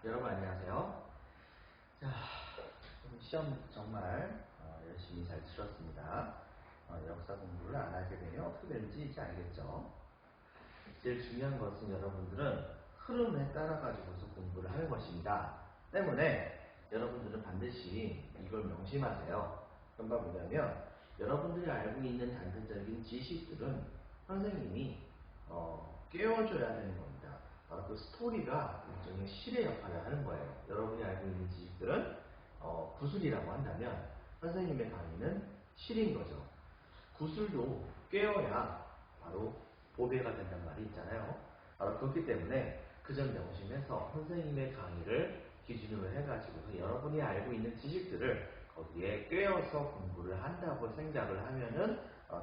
여러분 안녕하세요. 자, 시험 정말 열심히 잘 치렀습니다. 역사 공부를 안 하게 되면 어떻게 되는지 이제 알겠죠? 제일 중요한 것은 여러분들은 흐름에 따라가지고서 공부를 하는 것입니다. 때문에 여러분들은 반드시 이걸 명심하세요. 그런가 뭐냐면 여러분들이 알고 있는 단편적인 지식들은 선생님이 깨워줘야 되는 겁니다. 바로 그 스토리가 일종의 실의 역할을 하는 거예요. 여러분이 알고 있는 지식들은 구술이라고 한다면 선생님의 강의는 실인 거죠. 구술도 깨어야 바로 보배가 된다는 말이 있잖아요. 바로 그렇기 때문에 그 점 명심해서 선생님의 강의를 기준으로 해가지고 여러분이 알고 있는 지식들을 거기에 꿰어서 공부를 한다고 생각을 하면은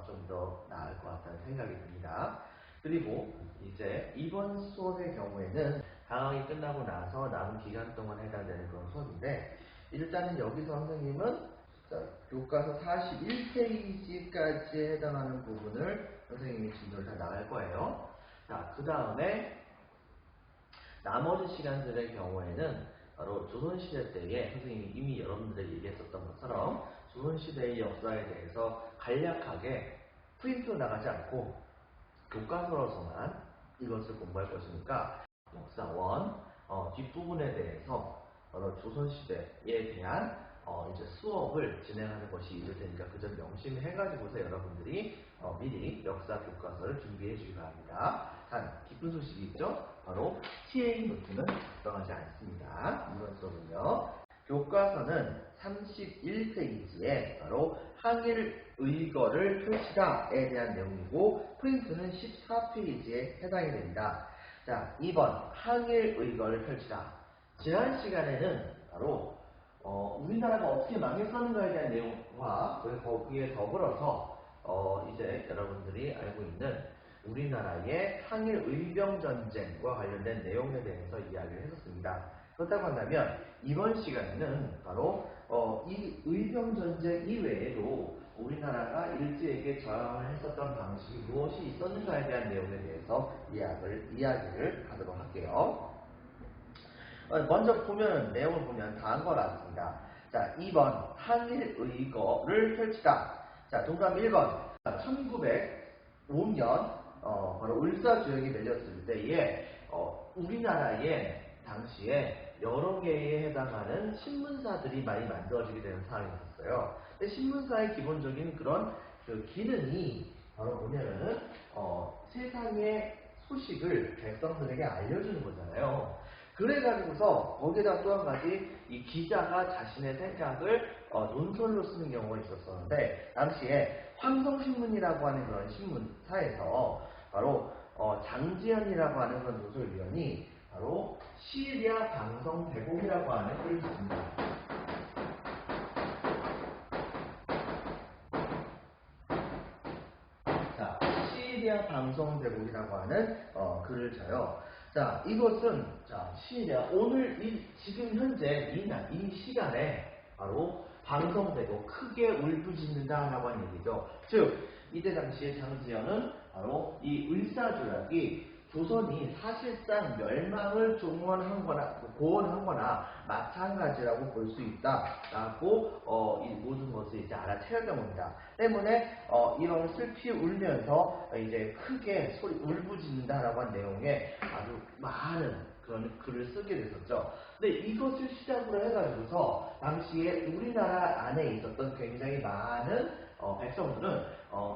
좀 더 나을 것 같다는 생각이 듭니다. 그리고 이제 이번 수업의 경우에는 방학이 끝나고 나서 남은 기간 동안 해당되는 그런 수업인데, 일단은 여기서 선생님은 교과서 41페이지까지 해당하는 부분을 선생님이 진도를 다 나갈 거예요. 자, 그 다음에 나머지 시간들의 경우에는 바로 조선시대 때에 선생님이 이미 여러분들에게 얘기했었던 것처럼 조선시대의 역사에 대해서 간략하게 프린트로 나가지 않고 교과서로서만 이것을 공부할 것이니까 역사원 뒷부분에 대해서 바로 조선시대에 대한 이제 수업을 진행하는 것이 있을 테니까 그 점 명심해가지고서 여러분들이 미리 역사 교과서를 준비해 주기 바랍니다. 단, 기쁜 소식이 있죠? 바로 TA 노트는 작성하지 않습니다. 이번 수업은요. 교과서는 31페이지에 바로 항일의거를 펼치다에 대한 내용이고, 프린트는 14페이지에 해당이 됩니다. 자, 2번 항일의거를 펼치다. 지난 시간에는 바로 우리나라가 어떻게 망했었는가에 대한 내용과 거기에 더불어서 이제 여러분들이 알고 있는 우리나라의 항일의병전쟁과 관련된 내용에 대해서 이야기를 했었습니다. 그렇다고 한다면 이번 시간에는 바로 이 의병전쟁 이외에도 우리나라가 일제에게 저항을 했었던 방식이 무엇이 있었는가에 대한 내용에 대해서 이야기를 하도록 할게요. 먼저 보면 내용을 보면 다음과 같습니다. 자, 2번 항일의거를 펼치다. 자, 동그라미 1번 1905년 바로 울사조약이 맺렸을 때에 우리나라에 당시에 여러 개에 해당하는 신문사들이 많이 만들어지게 되는 상황이 있었어요. 근데 신문사의 기본적인 그런 그 기능이 바로 뭐냐면은 세상의 소식을 백성들에게 알려주는 거잖아요. 그래가지고서 거기에다 또 한 가지 이 기자가 자신의 생각을 논설로 쓰는 경우가 있었었는데, 당시에 황성신문이라고 하는 그런 신문사에서 바로 장지연이라고 하는 그런 노설위원이 바로 시리아 방송대곡이라고 하는 글을 썼습니다. 자, 시리아 방송대곡이라고 하는 글을 쳐요. 자, 이것은 시리아 오늘 지금 현재 이 시간에 바로 방송되고 크게 울부짖는다라고 하는 얘기죠. 즉 이때 당시에 장지연은 바로 이 을사조약이 조선이 사실상 멸망을 고언한 거나 마찬가지라고 볼 수 있다라고 이 모든 것을 이제 알아채렸던 겁니다. 때문에 이런 슬피 울면서 이제 크게 울부짖는다라고 한 내용의 아주 많은 그런 글을 쓰게 됐었죠. 근데 이것을 시작으로 해가지고서 당시에 우리나라 안에 있었던 굉장히 많은 백성들은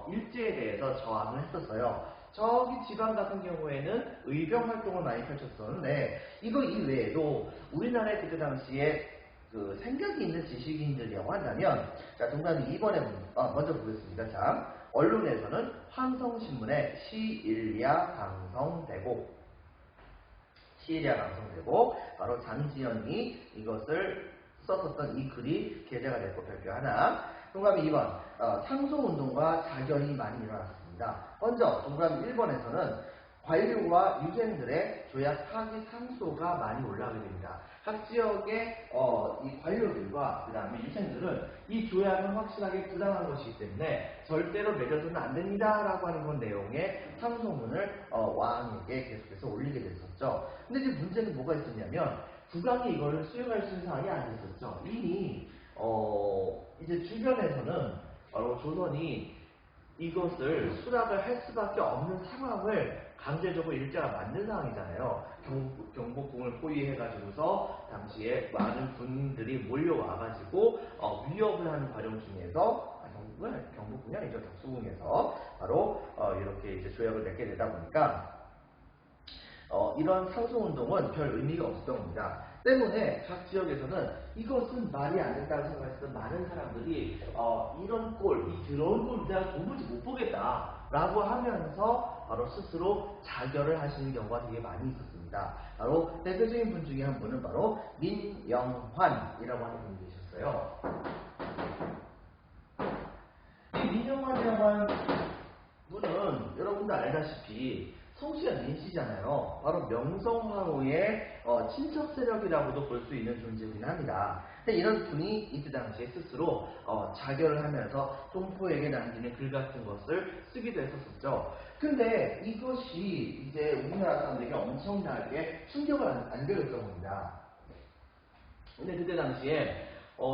일제에 대해서 저항을 했었어요. 저기 지방 같은 경우에는 의병 활동을 많이 펼쳤었는데, 이거 이외에도 우리나라에 그때 당시에 그 생각이 있는 지식인들이라고 한다면, 자, 동그라미 2번에 먼저 보겠습니다. 자, 언론에서는 황성신문의 시일야 방송되고, 바로 장지연이 이것을 썼었던 이 글이 게재가 됐고, 별표 하나. 동그라미 2번 상소운동과 자결이 많이 일어났습니다. 먼저 동그라미 1번에서는 관료와 유생들의 조약 파기 상소가 많이 올라오게 됩니다. 각 지역의 이 관료들과 그 다음에 유생들은 이 조약은 확실하게 부당한 것이기 때문에 절대로 맺어서는 안 됩니다라고 하는 그런 내용의 상소문을 왕에게 계속해서 올리게 됐었죠. 근데 이제 문제는 뭐가 있었냐면, 국왕이 이거를 수용할 수 있는 상황이 아니었었죠. 이미 이제 주변에서는 바로 조선이 이것을 수락을 할 수밖에 없는 상황을 강제적으로 일제가 만든 상황이잖아요. 경복궁을 포위해가지고서 당시에 많은 군들이 몰려와가지고 위협을 하는 과정 중에서 경복궁이 아니죠. 덕수궁에서 바로 이렇게 이제 조약을 맺게 되다 보니까 이런 상소운동은 별 의미가 없었던 겁니다. 때문에 각 지역에서는 이것은 말이 안 된다고 생각했던 많은 사람들이 이런 꼴, 이 더러운 꼴 내가 도무지 못 보겠다 라고 하면서 바로 스스로 자결을 하시는 경우가 되게 많이 있었습니다. 바로 대표적인 분 중에 한 분은 바로 민영환이라고 하는 분이 계셨어요. 이 민영환이라고 하는 분은 여러분도 알다시피 성씨가 민씨잖아요. 바로 명성황후의 친척 세력이라고도 볼 수 있는 존재이긴 합니다. 근데 이런 분이 이때 당시에 스스로 자결을 하면서 동포에게 남기는 글 같은 것을 쓰기도 했었죠. 근데 이것이 이제 우리나라 사람들에게 엄청나게 충격을 안겨줬던 겁니다. 근데 그때 당시에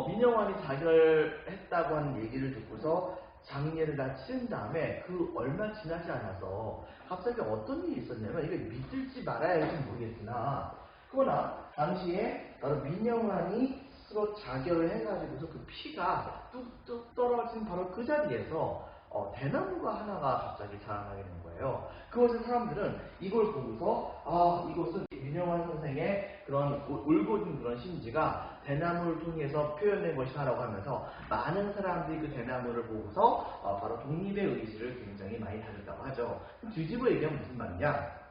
민영환이 자결했다고 하는 얘기를 듣고서 장례를 다 치른 다음에 그 얼마 지나지 않아서 갑자기 어떤 일이 있었냐면 이게 믿을지 말아야 할지 모르겠으나 그러나 당시에 바로 민영환이 스스로 자결을 해가지고서 그 피가 뚝뚝 떨어진 바로 그 자리에서 대나무가 하나가 갑자기 자라나게 된 거예요. 그것을 사람들은 이걸 보고서 이것은 민영환 선생의 그런 울고진 그런 심지가 대나무를 통해서 표현된 것이다라고 하면서 많은 사람들이 그 대나무를 보고서 바로 독립의 의지를 굉장히 많이 다졌다고 하죠. 뒤집어 얘기하면 무슨 말이냐?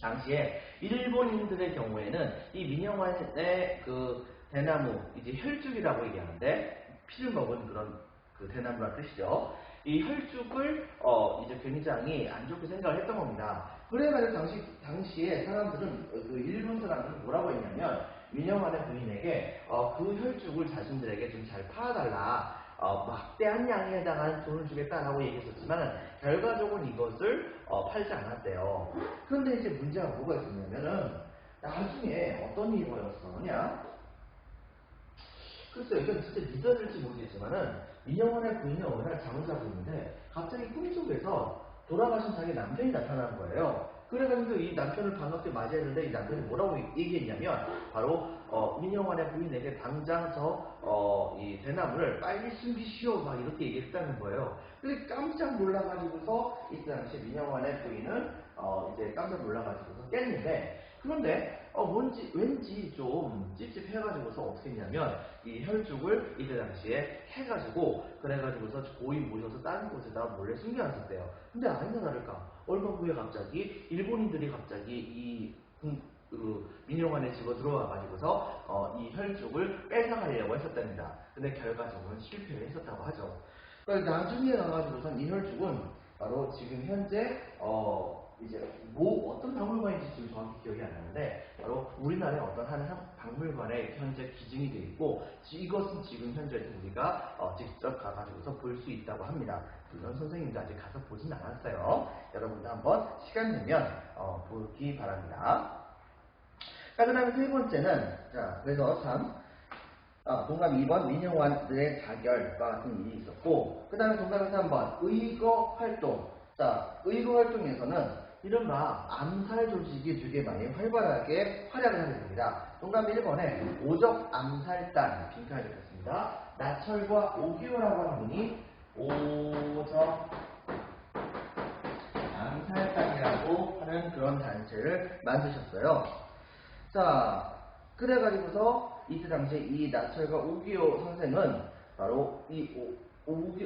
당시에 일본인들의 경우에는 이 민영환의 그 대나무, 이제 혈죽이라고 얘기하는데 피를 먹은 그런 그 대나무란 뜻이죠. 이 혈죽을 이제 굉장히 안 좋게 생각을 했던 겁니다. 그래가지고 당시에 사람들은 그 일본 사람들은 뭐라고 했냐면 민영환의 부인에게 그 혈죽을 자신들에게 좀 잘 팔아달라. 막대한 양에 해당하는 돈을 주겠다라고 얘기했었지만 결과적으로 이것을 팔지 않았대요. 그런데 이제 문제가 뭐가 있었냐면은 나중에 어떤 일이 벌어졌었느냐? 글쎄요, 이건 진짜 믿어질지 모르겠지만은 민영환의 부인은 어느 날 잠을 자고 있는데 갑자기 꿈속에서 돌아가신 자기 남편이 나타난 거예요. 그래가지고 이 남편을 반갑게 맞이했는데 이 남편이 뭐라고 얘기했냐면 바로 민영환의 부인에게 당장 이 대나무를 빨리 숨기시오 막 이렇게 얘기했다는 거예요. 근데 깜짝 놀라가지고서 이때 당시 민영환의 부인은 이제 깜짝 놀라가지고서 깼는데 그런데 왠지 좀 찝찝해가지고서 어떻게 했냐면 이 혈죽을 이때 당시에 해가지고 그래가지고서 고이 모셔서 다른 곳에다 몰래 숨겨놨었대요. 근데 아니나 다를까 얼마 후에 갑자기 일본인들이 갑자기 그 민영환에 집어 들어와가지고서 이 혈죽을 뺏어가려고 했었답니다. 근데 결과적으로는 실패를 했었다고 하죠. 그러니까 나중에 가가지고선 이 혈죽은 바로 지금 현재 이제 어떤 박물관인지 지금 정확히 기억이 안 나는데 바로 우리나라의 어떤 한 박물관에 현재 기증이 되어 있고 이것은 지금 현재 우리가 직접 가가지고서 볼 수 있다고 합니다. 물론 선생님도 아직 가서 보진 않았어요. 여러분도 한번 시간 되면 보기 바랍니다. 자, 그 다음에 세 번째는 그래서 동갑 2번 민영환의 자결과 같은 일이 있었고 그 다음에 동갑에서 3번 의거 활동. 자, 의거 활동에서는 이른바 암살 조직이 되게 많이 활발하게 활약을 하게 됩니다. 동갑 1번에 오적 암살단 빈칸을 적혔습니다. 나철과 오기호라고 하는 분이 오적 암살단이라고 하는 그런 단체를 만드셨어요. 자, 그래가지고서 이때 당시에 이 나철과 오기호 선생은 바로 이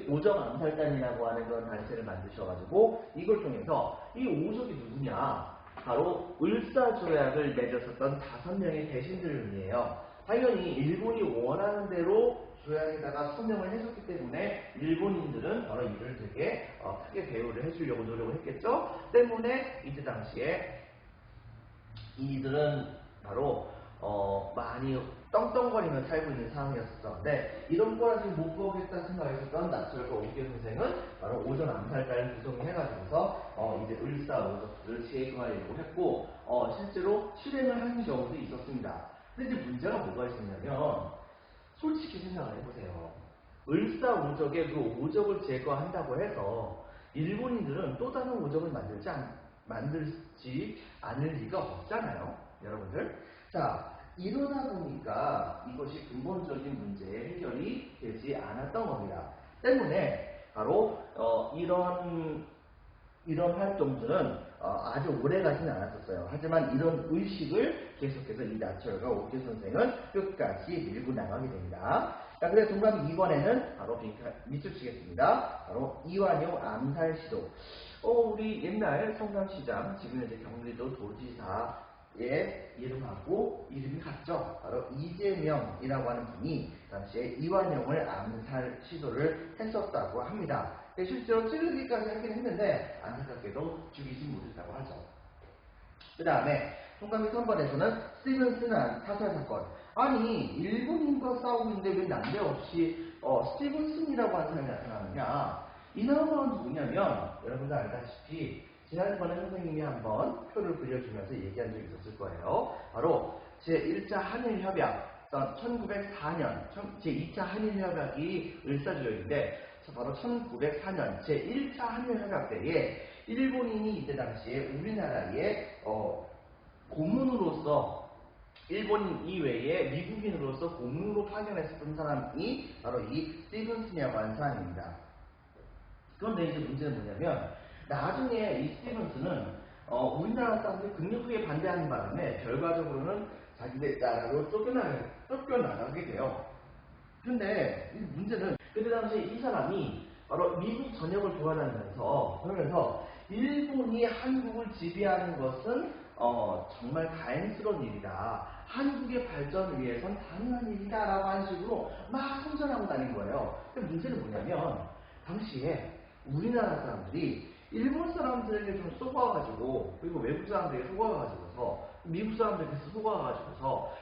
오적 암살단이라고 하는 그런 단체를 만드셔가지고 이걸 통해서 이 오적이 누구냐? 바로 을사조약을 맺었었던 5명의 대신들이에요. 당연히 일본이 원하는 대로 조약에다가 서명을 해줬기 때문에 일본인들은 바로 이를 되게 크게 대우를 해주려고 노력을 했겠죠. 때문에 이때 당시에 이들은 바로 많이 떵떵거리며 살고 있는 상황이었었는데 이런 거라 지금 못 보겠다 생각했었던 나철과 오기호 선생은 바로 오전 암살단을 구성해가지고서 이제 을사 오적들을 제거하려고 했고 실제로 실행을 하는 경우도 있었습니다. 근데 이제 문제가 뭐가 있었냐면, 솔직히 생각을 해보세요. 을사오적의 그 오적을 제거한다고 해서 일본인들은 또 다른 오적을 만들지 않을 리가 없잖아요. 여러분들. 자, 이러다 보니까 이것이 근본적인 문제의 해결이 되지 않았던 겁니다. 때문에 바로 이런 활동들은 아주 오래 가지는 않았었어요. 하지만 이런 의식을 계속해서 이 나철과 오키 선생은 끝까지 밀고 나가게 됩니다. 자, 그래서 동감 2번에는 바로 밑줄 치겠습니다. 바로 이완용 암살 시도. 우리 옛날 성남시장, 지금 이제 경기도 도지사의 이름하고 이름이 같죠. 바로 이재명이라고 하는 분이 당시에 이완용을 암살 시도를 했었다고 합니다. 실제로 찌르기까지 하긴 했는데 안타깝게도 죽이지 못했다고 하죠. 그 다음에 동감이 3번에서는 스티븐슨 사살 사건. 아니 일본인과 싸우고 있는데 왜 난데없이 스티븐슨이라고 하는 사람이 나타나느냐. 이 사람은 누구냐면 여러분들 알다시피 지난번에 선생님이 한번 표를 그려주면서 얘기한 적이 있었을 거예요. 바로 제1차 한일협약 1904년 제2차 한일협약이 을사조약인데 바로 1904년 제1차 한일협약 때에 일본인이 이때 당시에 우리나라에 고문으로서 일본인 이외에 미국인으로서 고문으로 파견했었던 사람이 바로 이 스티븐슨이라고 하는 사람입니다. 그런데 이제 문제는 뭐냐면 나중에 이 스티븐슨은 우리나라 사람들이 극력하게 반대하는 바람에 결과적으로는 자기네 나라로 쫓겨나가게 돼요. 근데 이 문제는 그때 당시에 이 사람이 바로 미국 전역을 돌아다니면서 그러면서 일본이 한국을 지배하는 것은 정말 다행스러운 일이다. 한국의 발전을 위해선 당연한 일이다 라고 하는 식으로 막 선전하고 다닌 거예요. 근데 문제는 뭐냐면 당시에 우리나라 사람들이 일본 사람들에게 좀 속아가지고 그리고 외국 사람들에게 속아가지고서 미국 사람들에게 속아가지고서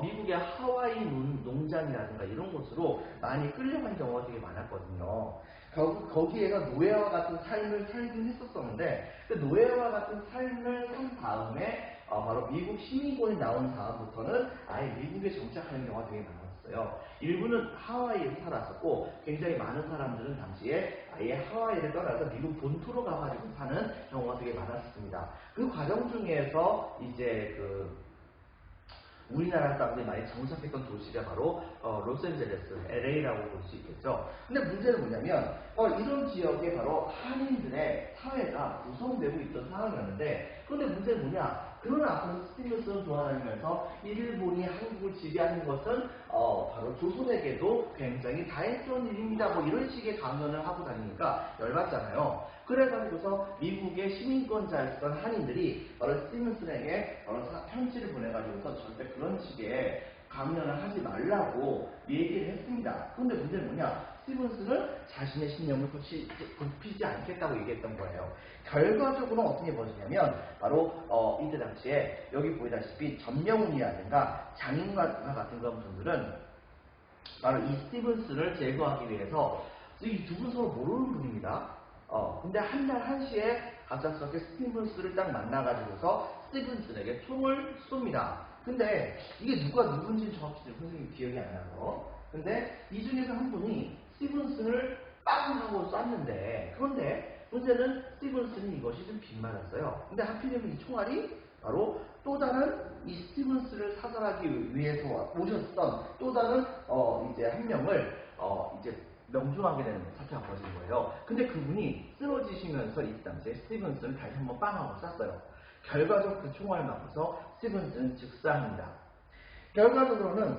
미국의 하와이 농장이라든가 이런 곳으로 많이 끌려간 경우가 되게 많았거든요. 거기에서 노예와 같은 삶을 살긴 했었었는데 그 노예와 같은 삶을 산 다음에 바로 미국 시민권이 나온 다음부터는 아예 미국에 정착하는 경우가 되게 많았어요. 일부는 하와이에서 살았었고 굉장히 많은 사람들은 당시에 아예 하와이를 떠나서 미국 본토로 가가지고 사는 경우가 되게 많았습니다. 그 과정 중에서 이제 우리나라 사람들이 많이 정착했던 도시가 바로 로스앤젤레스, LA라고 볼 수 있겠죠. 근데 문제는 뭐냐면 이런 지역에 바로 한인들의 사회가 구성되고 있던 상황이었는데 그런데 문제는 뭐냐? 그런 앞에서 스티븐슨을 돌아다니면서 일본이 한국을 지배하는 것은 바로 조선에게도 굉장히 다행스러운 일입니다. 뭐 이런 식의 강연을 하고 다니니까 열받잖아요. 그래가지고서 미국의 시민권자였던 한인들이 바로 스티븐슨에게 편지를 보내가지고서 절대 그런 식의 강연을 하지 말라고 얘기를 했습니다. 그런데 문제는 뭐냐? 스티븐슨은 자신의 신념을 굽히지 않겠다고 얘기했던 거예요. 결과적으로 어떻게 벌어지냐면 바로 이때 당시에 여기 보이다시피 전명훈이라든가 장인과 같은 그런 분들은 바로 이 스티븐슨을 제거하기 위해서 이 두 분 서로 모르는 분입니다. 근데 한 날 한시에 갑작스럽게 스티븐슨을 딱 만나가지고서 스티븐슨에게 총을 쏩니다. 근데 이게 누가 누군지 정확히 선생님 기억이 안 나요. 근데 이 중에서 한 분이 스티븐슨을 빵 하고 쐈는데 그런데 문제는 스티븐슨이 이것이 좀 빗맞았어요. 근데 하필이면 이 총알이 바로 또 다른 이 스티븐슨을 사살하기 위해서 오셨던 또 다른 이제 한 명을 이제 명중하게 되는 사태가 벌어진 거예요. 근데 그분이 쓰러지시면서 이 당시에 스티븐슨을 다시 한번 빵하고 쐈어요. 결과적으로 그 총알 맞고서 스티븐슨은 즉사합니다. 결과적으로는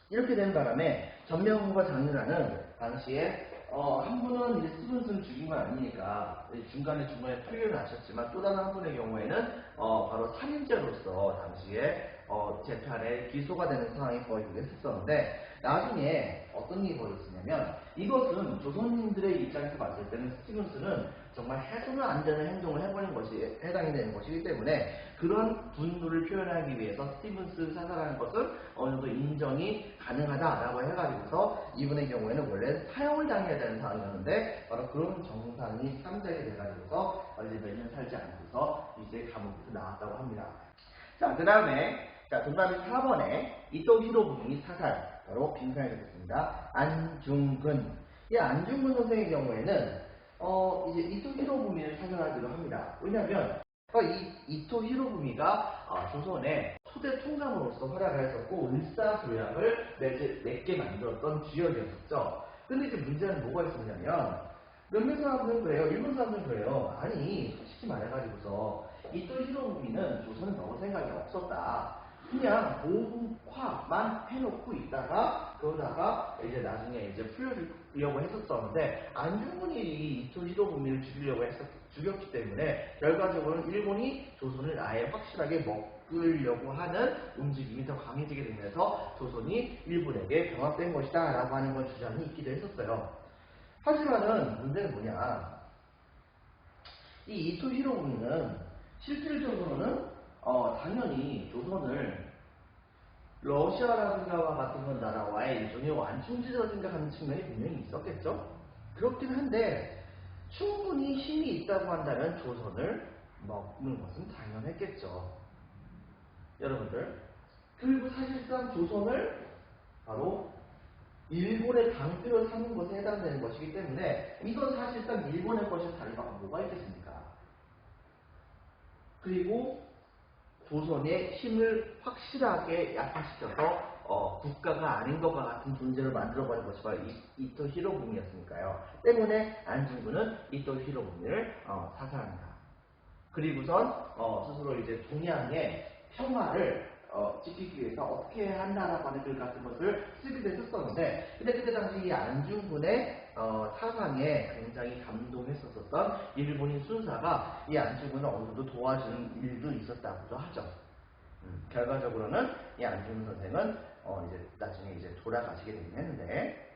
이렇게 되는 바람에 전명훈과 장윤아는 당시에 한 분은 이제 스티븐슨 죽인 건 아니니까 중간에 풀려는 하셨지만 또 다른 한 분의 경우에는 바로 살인죄로서 당시에 재판에 기소가 되는 상황이 벌어지고 했었는데 나중에 어떤 일이 벌어졌냐면 이것은 조선인들의 입장에서 봤을 때는 스티븐슨은 정말 해서는 안 되는 행동을 해버린 것이 해당이 되는 것이기 때문에 그런 분노를 표현하기 위해서 스티븐슨 사살하는 것은 어느 정도 인정이 가능하다라고 해가지고서 이분의 경우에는 원래 사형을 당해야 되는 상황이었는데 바로 그런 정상이 참작이 돼가지고서 이제 몇 년 살지 않고서 이제 감옥에서 나왔다고 합니다. 자, 그 다음에 자, 동그라미 4번에 이토 히로부미 사살, 바로 빙산이 되겠습니다. 안중근. 이 안중근 선생의 경우에는 이제 이토 히로부미를 사살하기로 합니다. 왜냐하면 이 이토 히로부미가 조선의 초대 통감으로서 활약을 했었고 을사조약을 맺게 만들었던 주역이었었죠. 근데 이제 문제는 뭐가 있었냐면 몇몇 사람들은 그래요. 일본 사람들은 그래요. 아니 솔직히 말해가지고서 이토 히로부미는 조선에 넣을 생각이 없었다. 그냥 보호화만 해놓고 있다가 그러다가 이제 나중에 이제 풀려주려고 했었었는데 안중근이 이 이토 히로부미를 죽였기 때문에 결과적으로는 일본이 조선을 아예 확실하게 먹으려고 하는 움직임이 더 강해지게 되면서 조선이 일본에게 병합된 것이다 라고 하는 건 주장이 있기도 했었어요. 하지만은 문제는 뭐냐, 이 이토 히로부미는 실질적으로는 당연히 조선을 러시아라든가와 같은 나라와의 일종의 완충지로 생각하는 측면이 분명히 있었겠죠. 그렇긴 한데 충분히 힘이 있다고 한다면 조선을 먹는 것은 당연했겠죠. 여러분들, 그리고 사실상 조선을 바로 일본의 방패로 삼는 것에 해당되는 것이기 때문에 이건 사실상 일본의 것이 다를 바가 뭐가 있겠습니까? 그리고 조선의 힘을 확실하게 약화시켜서 국가가 아닌 것과 같은 존재를 만들어버린 것이 바로 이토 히로부미였으니까요. 때문에 안중근은 이토 히로부미를 사살합니다. 그리고선 스스로 이제 동양의 평화를 지키기 위해서 어떻게 해야 한다라고 하는 글 같은 것을 쓰기도 했었는데, 근데 그때 당시 이 안중근의 사상에 굉장히 감동했었던 일본인 순사가 이 안중근을 어느 정도 도와주는 일도 있었다고도 하죠. 결과적으로는 이 안중근 선생은 이제 나중에 이제 돌아가시게 되긴 했는데,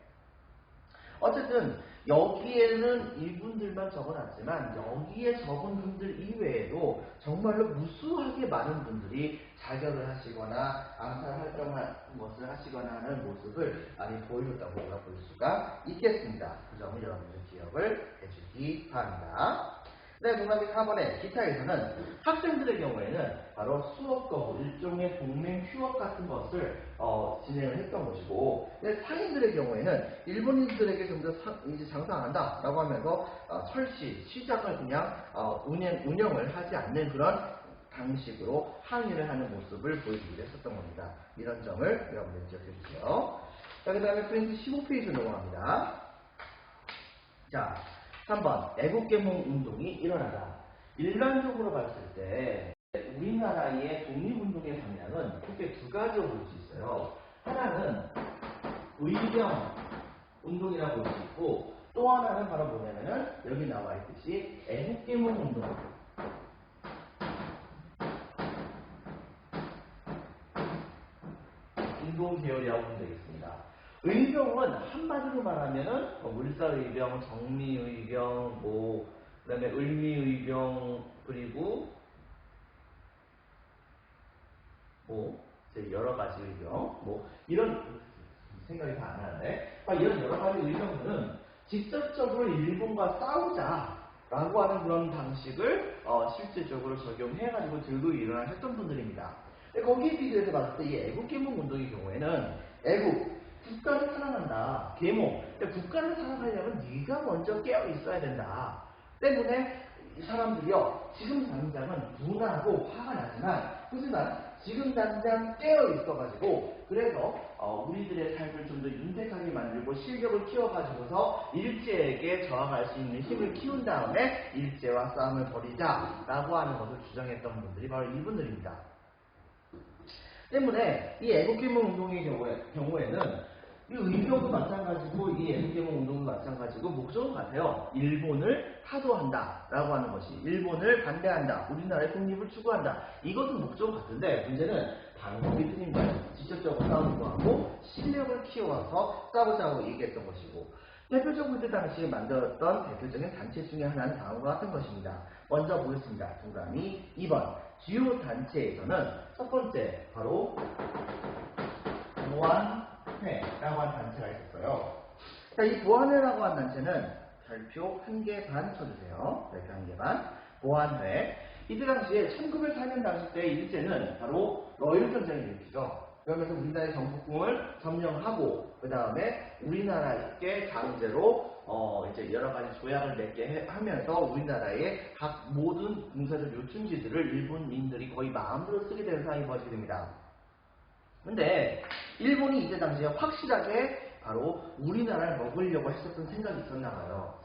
어쨌든 여기에는 이분들만 적어놨지만 여기에 적은 분들 이외에도 정말로 무수하게 많은 분들이 자결을 하시거나 암살 활동한 것을 하시거나 하는 모습을 많이 보여줬다고 우리가 볼 수가 있겠습니다. 그 점을 여러분들 기억을 해주기 바랍니다. 네, 동그라미 4번에 기타에서는 학생들의 경우에는 바로 수업 거부, 일종의 동맹 휴업 같은 것을 진행을 했던 것이고, 상인들의 경우에는 일본인들에게 좀 더 이제 장사 안 한다 라고 하면서 시장을 그냥 운영을 하지 않는 그런 방식으로 항의를 하는 모습을 보여주기도 했었던 겁니다. 이런 점을 여러분들 기억해 주세요. 자, 그 다음에 프린트 15페이지 넘어갑니다. 자, 3번 애국개몽 운동이 일어나다. 일반적으로 봤을 때 우리나라의 독립운동의 방향은 크게 두 가지로 볼 수 있어요. 하나는 의병 운동이라고 볼 수 있고, 또 하나는 바로 뭐냐면은 여기 나와 있듯이 애국개몽 운동. 운동 계열이라고 보면 되겠습니다. 의병은 한마디로 말하면은 물사의병, 정미의병, 그다음에 을미의병, 그리고 여러 가지 의병, 이런 생각이 다 안 나는데, 이런 여러 가지 의병들은 직접적으로 일본과 싸우자라고 하는 그런 방식을 실질적으로 적용해가지고 들고 일어나셨던 분들입니다. 거기에 비교해서 봤을 때 이 애국개몽 운동의 경우에는 애국, 국가를 사랑한다. 계몽, 국가를 사랑하려면 네가 먼저 깨어 있어야 된다. 때문에 이 사람들이요, 지금 당장은 분하고 화가 나지만, 하지만 지금 당장 깨어 있어가지고, 그래서 우리들의 삶을 좀 더 윤택하게 만들고 실력을 키워가지고서 일제에게 저항할 수 있는 힘을 키운 다음에 일제와 싸움을 벌이자라고 하는 것을 주장했던 분들이 바로 이분들입니다. 때문에 이 애국개몽 운동의 경우에는 이 의병도 마찬가지고 이 애국개몽 운동도 마찬가지고 목적은 같아요. 일본을 타도한다 라고 하는 것이, 일본을 반대한다, 우리나라의 독립을 추구한다, 이것은 목적은 같은데 문제는 방법이 틀린 거예요. 직접적으로 싸우는 거하고 실력을 키워서 싸우자고 얘기했던 것이고, 대표적으로 그때 당시에 만들었던 대표적인 단체 중에 하나는 다음과 같은 것입니다. 먼저 보겠습니다. 동그라미 2번. 주요 단체에서는 첫 번째 바로 보안회라고 하는 단체가 있었어요. 자, 이 보안회라고 하는 단체는 별표 1개 반 쳐주세요. 별표 1개 반. 보안회. 이때 당시에 1904년 당시 때 일제는 바로 러일 전쟁을 일으키죠. 그러면서 우리나라의 정복궁을 점령하고 그 다음에 우리나라에 강제로 이제 여러 가지 조약을 맺게 하면서 우리나라의 각 모든 군사적 요충지들을 일본민들이 거의 마음대로 쓰게 되는 상황이 벌어지게 됩니다. 근데 일본이 이때 당시에 확실하게 바로 우리나라를 먹으려고 했었던 생각이 있었나 봐요.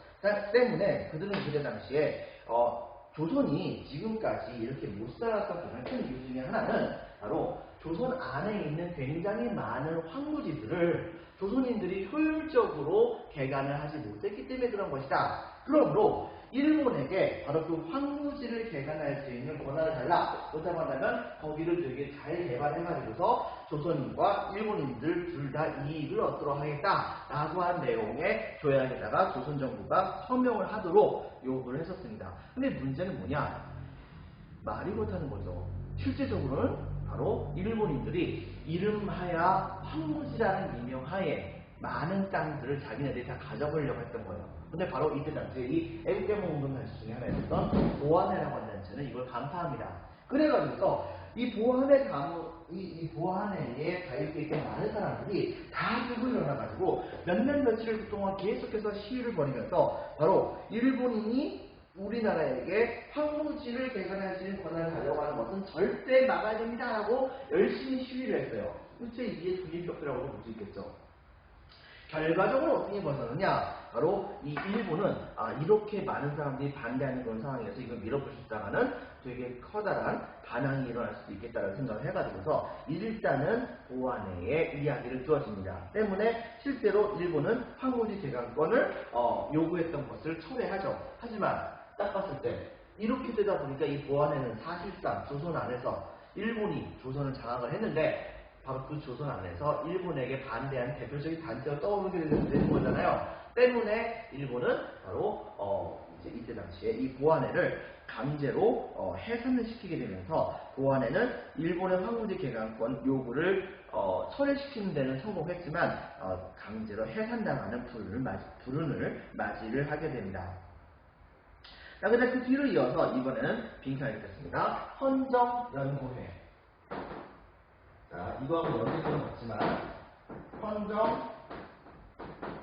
때문에 그들은 그때 당시에 조선이 지금까지 이렇게 못 살았던 가장 큰 이유 중에 하나는 바로 조선 안에 있는 굉장히 많은 황무지들을 조선인들이 효율적으로 개간을 하지 못했기 때문에 그런 것이다. 그러므로 일본에게 바로 그 황무지를 개간할 수 있는 권한을 달라. 그렇다고 한다면 거기를 되게 잘 개발해가지고서 조선인과 일본인들 둘 다 이익을 얻도록 하겠다라고 한 내용의 조약에다가 조선 정부가 서명을 하도록 요구를 했었습니다. 근데 문제는 뭐냐? 말이 못하는 거죠. 실제적으로는 바로 일본인들이 이름하야 황무지라는 이명하에 많은 땅들을 자기네들이 다 가져보려고 했던 거예요. 근데 바로 이때 당시에 이 애국개몽운동 단체 중에 하나였던 보안회라고 하는 단체는 이걸 간파합니다. 그래가지고서 이 보안회에 가입되어 있던 많은 사람들이 다 들고 일어나가지고 몇몇 며칠 동안 계속해서 시위를 벌이면서 바로 일본인이 우리나라에게 황무지를 개간할 수 있는 권한을 가려고 하는 것은 절대 막아야 됩니다라고 열심히 시위를 했어요. 실제 이게 중립적이라고도 볼 수 있겠죠. 결과적으로 어떻게 벗어나느냐? 바로 이 일본은 이렇게 많은 사람들이 반대하는 그런 상황에서 이걸 밀어볼 수 있다가는 되게 커다란 반항이 일어날 수도 있겠다는 생각을 해가지고서 일단은 보안회에 이야기를 주었습니다. 때문에 실제로 일본은 황무지 개간권을 요구했던 것을 철회하죠. 하지만 딱 봤을 때 이렇게 되다 보니까 이 보안회는 사실상 조선 안에서 일본이 조선을 장악을 했는데 바로 그 조선 안에서 일본에게 반대하는 대표적인 단체가 떠오르게 되는 거잖아요. 때문에 일본은 바로 이제 이때 당시에 이 보안회를 강제로 해산을 시키게 되면서 보안회는 일본의 황무지 개간권 요구를 철회시키는 데는 성공했지만 강제로 해산당하는 불운을 맞이를 하게 됩니다. 자, 근데 그 뒤로 이어서 이번에는 빈칸이 됐습니다. 헌정연구회. 자, 이거하고 연계성은 없지만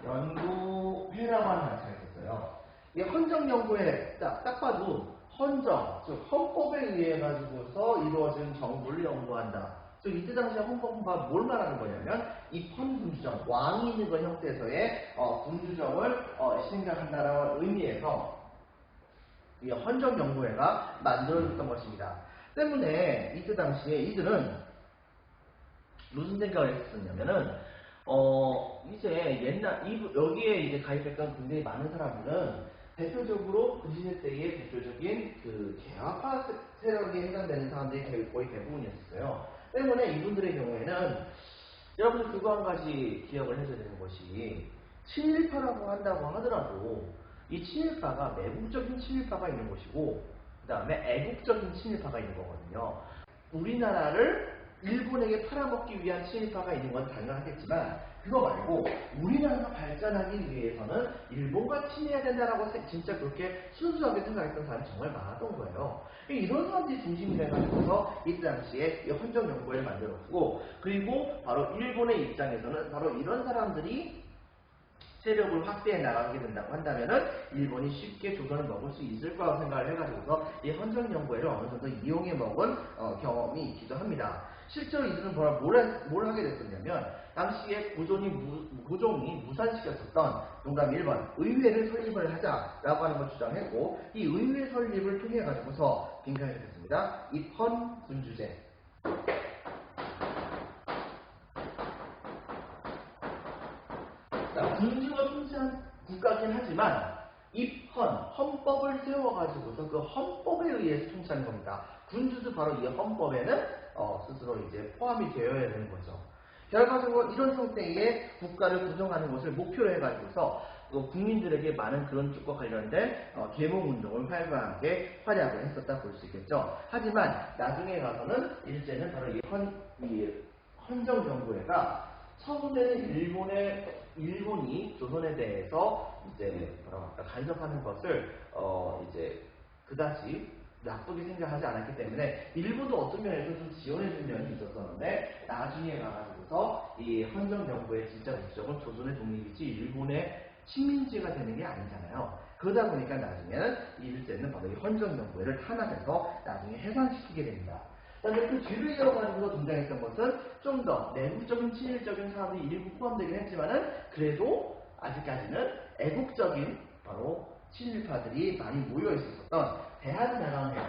헌정연구회라고 하는 단체가 있었어요. 이 헌정연구회 딱 봐도 헌정, 즉 헌법에 의해 가지고서 이루어진 정부를 연구한다. 즉 이때 당시에 헌법과 뭘 말하는 거냐면 이 헌군주정, 왕이 있는 그 형태에서의 군주정을 생각한다라는 의미에서 이 헌정연구회가 만들어졌던 것입니다. 때문에 이때 당시에 이들은 무슨 생각을 했었냐면은 이제 여기에 이제 가입했던 굉장히 많은 사람들은 대표적으로 그 시대 때의 대표적인 그 개화파 세력에 해당되는 사람들이 거의 대부분이었어요. 때문에 이분들의 경우에는 여러분들 그거 한 가지 기억을 해줘야 되는 것이 친일파라고 한다고 하더라도 이 친일파가 내국적인 친일파가 있는 것이고 그 다음에 애국적인 친일파가 있는 거거든요. 우리나라를 일본에게 팔아먹기 위한 친일파가 있는 건 당연하겠지만 그거 말고 우리나라가 발전하기 위해서는 일본과 친해야 된다라고 진짜 그렇게 순수하게 생각했던 사람이 정말 많았던 거예요. 이런 사람들이 중심이 돼가지고서 이때 당시에 이 헌정연구회를 만들었고 그리고 바로 일본의 입장에서는 바로 이런 사람들이 세력을 확대해 나가게 된다고 한다면은 일본이 쉽게 조선을 먹을 수 있을 거라고 생각을 해가지고서 이 헌정연구회를 어느 정도 이용해 먹은 경험이 있기도 합니다. 실제로 이들은 뭘 하게 됐었냐면 당시에 고종이 무산시켰었던 농담 1번 의회를 설립을 하자라고 하는 걸 주장했고 이 의회 설립을 통해 가지고서 빈칸이 됐습니다. 입헌군주제. 군주가 통치한 국가긴 하지만 헌법을 세워가지고서 그 헌법에 의해서 통치하는 겁니다. 군주도 바로 이 헌법에는 스스로 이제 포함이 되어야 되는 거죠. 결과적으로 이런 형태의 국가를 구성하는 것을 목표로 해가지고서 국민들에게 많은 그런 쪽과 관련된 계몽운동을 활발하게 활약을 했었다 볼 수 있겠죠. 하지만 나중에 가서는 일제는 바로 이 헌정연구회가 처음에는 일본이 조선에 대해서 이제 간섭하는 것을 이제 그다지 나쁘게 생각하지 않았기 때문에 일부도 어떤 면에서 좀 지원해준 면이 있었었는데 나중에 가가지고서 이 헌정정부의 진짜 목적은 조선의 독립이지 일본의 식민지가 되는 게 아니잖아요. 그러다 보니까 나중에는 이 일제는 바로 이 헌정정부를 탄압해서 나중에 해산시키게 됩니다. 그런데 그 뒤를 이어가지고서 등장했던 것은 좀 더 내국적인 친일적인 사람이 일부 포함되긴 했지만은 그래도 아직까지는 애국적인 바로 친일파들이 많이 모여 있었던 대한자강회.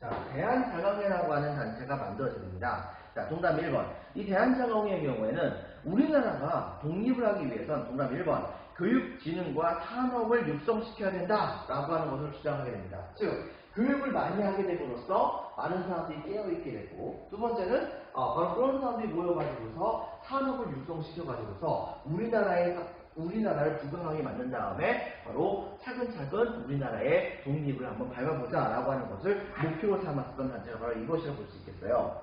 자, 대한자강회라고 하는 단체가 만들어집니다. 자, 정답 1번. 이 대한자강회의 경우에는 우리나라가 독립을 하기 위해선 정답 1번. 교육, 지능과 산업을 육성시켜야 된다라고 하는 것을 주장하게 됩니다. 즉, 교육을 많이 하게 됨으로써 많은 사람들이 깨어있게 되고, 두 번째는 바로 그런 사람들이 모여가지고서 산업을 육성시켜가지고서 우리나라를 부강하게 만든 다음에 바로 차근차근 우리나라의 독립을 한번 밟아보자 라고 하는 것을 목표로 삼았던 단체가 바로 이것이라고 볼 수 있겠어요.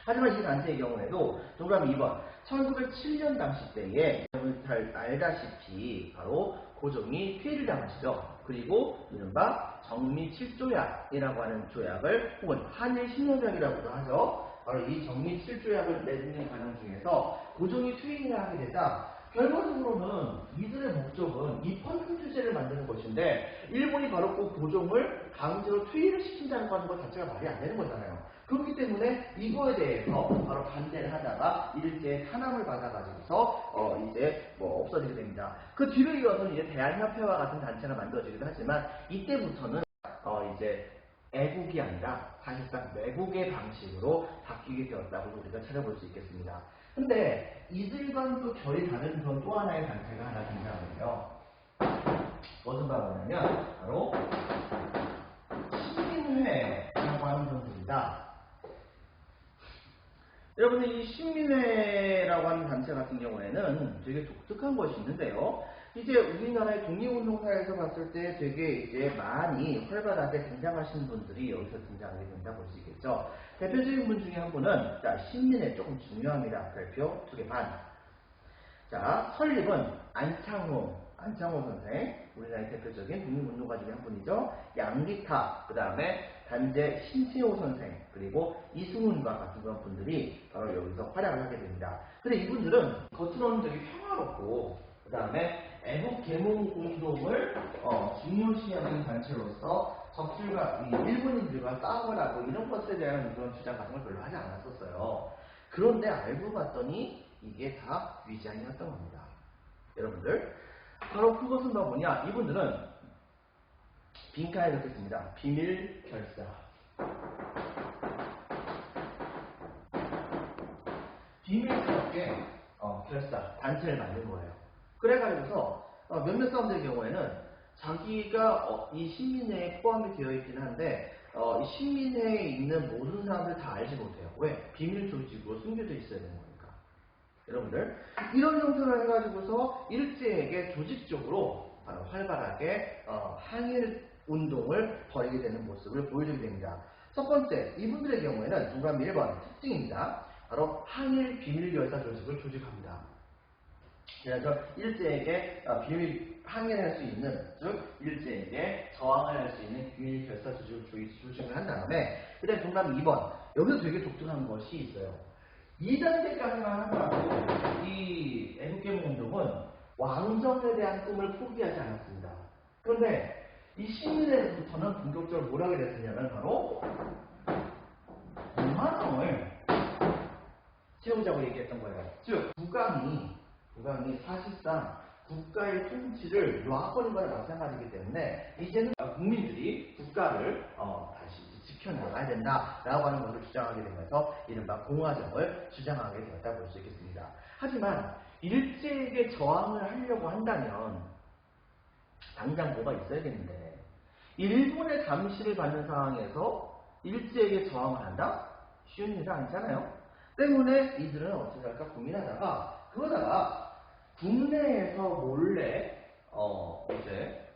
하지만 이 단체의 경우에도 정답 2번 1907년 당시 때에 잘 알다시피 바로 고종이 피해를 당하시죠. 그리고 이른바 정미 7조약이라고 하는 조약을 혹은 한일 신호약이라고도 하죠. 바로 이 정미 7조약을 내는 과정 중에서 고종이 퇴위를 하게 되자 결과적으로는 이들의 목적은 이 펀드제를 만드는 것인데 일본이 바로 그 고종을 강제로 퇴위를 시킨다는 것 자체가 말이 안 되는 거잖아요. 그렇기 때문에 이거에 대해서 바로 반대를 하다가 일제의 탄압을 받아가지고서 이제 없어지게 됩니다. 그 뒤를 이어서는 이제 대한협회와 같은 단체가 만들어지기도 하지만 이때부터는 이제 애국이 아니라 사실상 매국의 방식으로 바뀌게 되었다고 우리가 찾아볼 수 있겠습니다. 근데 이들과는 또 결이 다른 그런 또 하나의 단체가 하나 등장하는데요. 무슨 말이냐면 바로 신민회라고 하는 존재입니다. 여러분들 이 신민회라고 하는 단체 같은 경우에는 되게 독특한 것이 있는데요. 이제 우리나라의 독립운동사에서 봤을 때 되게 이제 많이 활발하게 등장하신 분들이 여기서 등장하게 된다 볼 수 있겠죠. 대표적인 분 중에 한 분은 자, 신민회 조금 중요합니다. 별표 2개 반. 자, 설립은 안창호 선생, 우리나라의 대표적인 독립운동가 중에 한 분이죠. 양리타, 그 다음에 단재 신세호 선생, 그리고 이승훈과 같은 그런 분들이 바로 여기서 활약을 하게 됩니다. 근데 이분들은 겉으로는 되게 평화롭고, 그 다음에 애국 계몽 운동을 중요시하는 단체로서 적들과 일본인들과 싸움을 하고 이런 것에 대한 그런 주장 같은 걸 별로 하지 않았었어요. 그런데 알고 봤더니 이게 다 위장이었던 겁니다. 여러분들 바로 그것은 뭐냐, 이분들은 빈칸에 넣겠습니다. 비밀 결사. 비밀스럽게 결사 단체를 만든 거예요. 그래가지고서 몇몇 사람들의 경우에는 자기가 이 신민회에 포함이 되어 있긴 한데 이 신민회에 있는 모든 사람들 다 알지 못해요. 왜? 비밀 조직으로 숨겨져 있어야 되는 거니까. 여러분들 이런 형태로 해가지고서 일제에게 조직적으로 활발하게 항일 운동을 벌이게 되는 모습을 보여주게 됩니다. 첫 번째, 이분들의 경우에는 정답 1번 특징입니다. 바로 항일 비밀결사 조직을 조직합니다. 그래서 일제에게 항일할 수 있는, 즉 일제에게 저항을 할 수 있는 비밀결사 조직을 한 다음에 그다음 정답 2번, 여기서 되게 독특한 것이 있어요. 2단계까지만 하더라도 이 애국계몽운동은 왕정에 대한 꿈을 포기하지 않았습니다. 그런데 이 신민회부터는 본격적으로 뭘 하게 됐느냐면 바로 문화정을 채우자고 얘기했던 거예요. 즉 국왕이 사실상 국가의 통치를 놔버린 거나 마찬가지이기 때문에 이제는 국민들이 국가를 다시 지켜나가야 된다라고 하는 것을 주장하게 되면서 이른바 공화정을 주장하게 되었다고 볼 수 있겠습니다. 하지만 일제에게 저항을 하려고 한다면 당장 뭐가 있어야겠는데 일본의 감시를 받는 상황에서 일제에게 저항을 한다? 쉬운 일은 아니잖아요. 때문에 이들은 어떻게 할까 고민하다가 그러다가 국내에서 몰래 이제